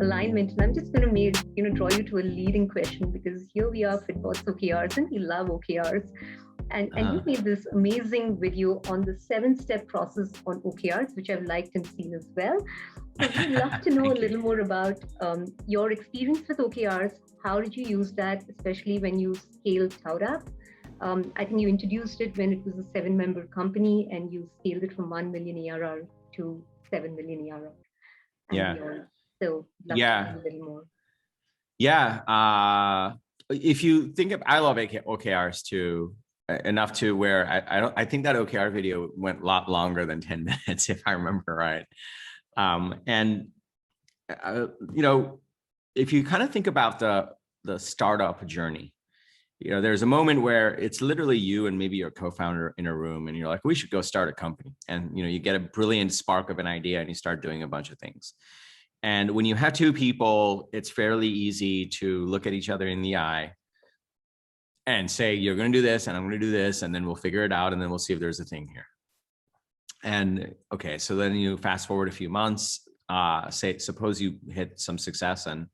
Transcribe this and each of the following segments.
alignment. And I'm just going to draw you to a leading question, because here we are, Fitbots OKRs, and we love OKRs. And you made this amazing video on the 7-step process on OKRs, which I've liked and seen as well. So we'd love to know a little more about your experience with OKRs. How did you use that, especially when you scaled ToutApp? I think you introduced it when it was a 7-member company, and you scaled it from 1 million ARR to 7 million ARR. So love to know a little more. If you think of, I love OKRs too, enough to where I think that OKR video went a lot longer than 10 minutes, if I remember right. If you kind of think about the startup journey, there's a moment where it's literally you and maybe your co-founder in a room, and you're like, we should go start a company. And, you get a brilliant spark of an idea and you start doing a bunch of things. And when you have 2 people, it's fairly easy to look at each other in the eye and say, you're going to do this and I'm going to do this, and then we'll figure it out, and then we'll see if there's a thing here. And okay, so then you fast forward a few months, suppose you hit some success and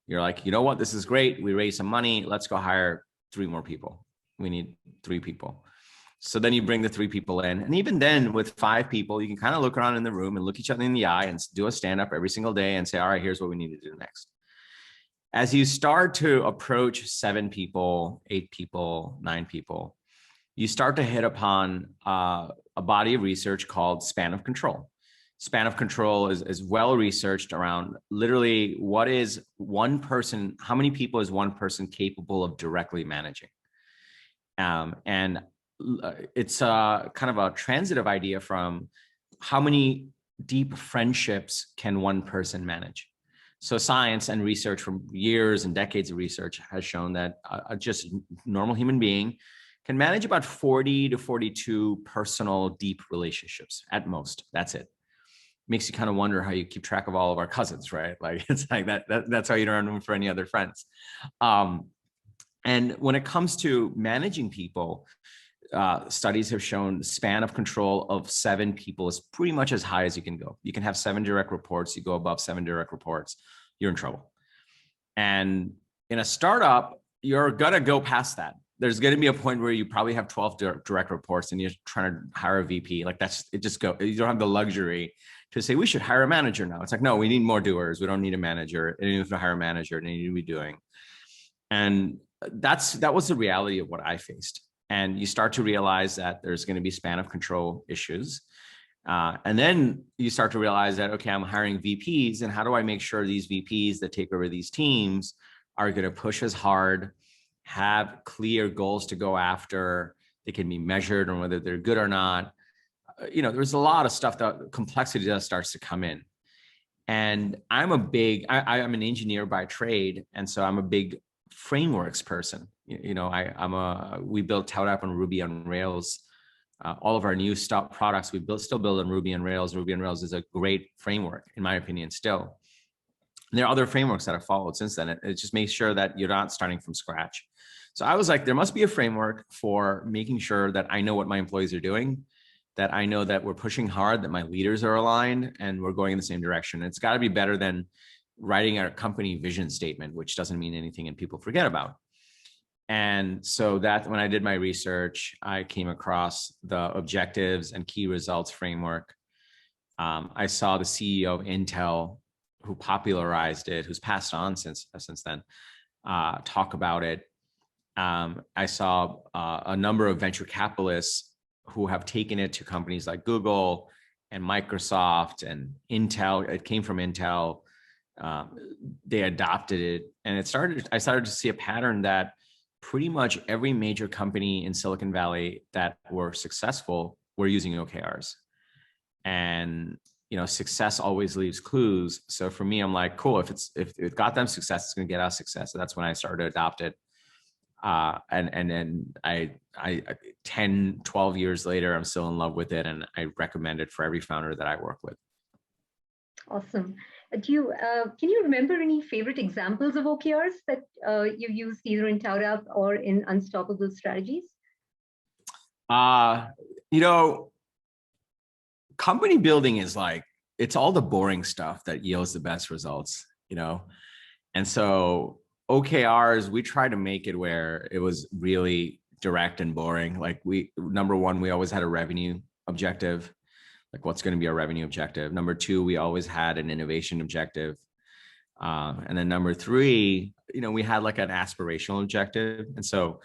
you're like, you know what, this is great. We raised some money. Let's go hire 3 more people. We need 3 people. So then you bring the 3 people in. And even then with 5 people, you can kind of look around in the room and look each other in the eye and do a stand up every single day and say, all right, here's what we need to do next. As you start to approach 7 people, 8 people, 9 people, you start to hit upon a body of research called span of control. Span of control is well researched around literally what is one person, how many people is one person capable of directly managing? And it's kind of a transitive idea from how many deep friendships can one person manage? So science and research from years and decades of research has shown that just a normal human being can manage about 40 to 42 personal deep relationships at most. That's it. Makes you kind of wonder how you keep track of all of our cousins, right? Like it's like that's how you don't have room for any other friends. And when it comes to managing people, studies have shown the span of control of 7 people is pretty much as high as you can go. You can have 7 direct reports. You go above 7 direct reports, you're in trouble. And in a startup, you're gonna go past that. There's going to be a point where you probably have 12 direct reports and you're trying to hire a VP. Like you don't have the luxury to say, we should hire a manager now. It's like, no, we need more doers. We don't need a manager. And even if we hire a manager, they need to be doing. And that was the reality of what I faced. And you start to realize that there's going to be span of control issues. And then you start to realize that, okay, I'm hiring VPs, and how do I make sure these VPs that take over these teams are going to push as hard, have clear goals to go after, they can be measured on whether they're good or not. There's a lot of stuff that complexity just starts to come in. And I'm an engineer by trade. And so I'm a big frameworks person. We built ToutApp on Ruby on Rails. All of our new products, we still build on Ruby on Rails. Ruby on Rails is a great framework, in my opinion, still. And there are other frameworks that have followed since then. It just makes sure that you're not starting from scratch. So I was like, there must be a framework for making sure that I know what my employees are doing, that I know that we're pushing hard, that my leaders are aligned, and we're going in the same direction. It's got to be better than writing a company vision statement, which doesn't mean anything and people forget about. And so that when I did my research, I came across the objectives and key results framework. I saw the CEO of Intel, who popularized it, who's passed on since then, talk about it. I saw a number of venture capitalists who have taken it to companies like Google and Microsoft and Intel. It came from Intel. They adopted it, and I started to see a pattern that pretty much every major company in Silicon Valley that were successful were using OKRs. And success always leaves clues. So for me, I'm like, cool, if it got them success, it's going to get us success. So that's when I started to adopt it. And then I 10, 12 years later, I'm still in love with it. And I recommend it for every founder that I work with. Awesome. Can you remember any favorite examples of OKRs that you used either in ToutApp or in Unstoppable Strategies? Company building is like, it's all the boring stuff that yields the best results. you know? And so OKRs, we try to make it where it was really direct and boring. Like number one, we always had a revenue objective. Like what's going to be our revenue objective? Number two, we always had an innovation objective. And then number three, we had like an aspirational objective. And so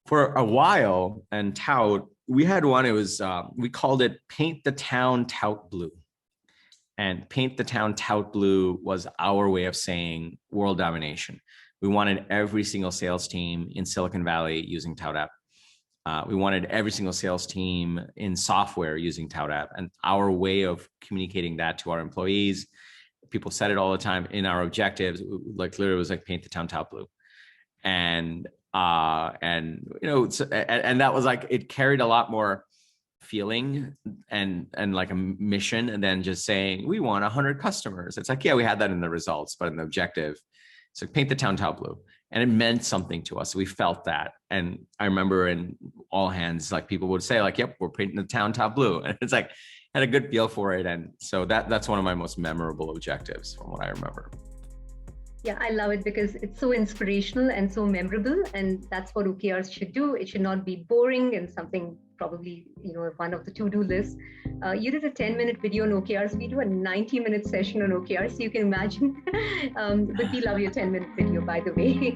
for a while, and tout, we had one, it was, we called it Paint the Town Tout Blue. And Paint the Town Tout Blue was our way of saying world domination. We wanted every single sales team in Silicon Valley using Tout App. We wanted every single sales team in software using Tout App. And our way of communicating that to our employees, people said it all the time in our objectives, like literally it was like Paint the Town Tout Blue. And that was like, it carried a lot more feeling and like a mission, and then just saying we want 100 customers. It's like, yeah, we had that in the results, but in the objective, it's like Paint the Town Tout Blue. And it meant something to us. We felt that. And I remember in all hands, like people would say like, yep, we're painting the town tout blue. And it's like, had a good feel for it. And so that's one of my most memorable objectives from what I remember. Yeah, I love it because it's so inspirational and so memorable. And that's what OKRs should do. It should not be boring and something probably, one of the to-do lists. You did a 10-minute video on OKRs. We do a 90-minute session on OKRs. So you can imagine, but we love your 10-minute video, by the way.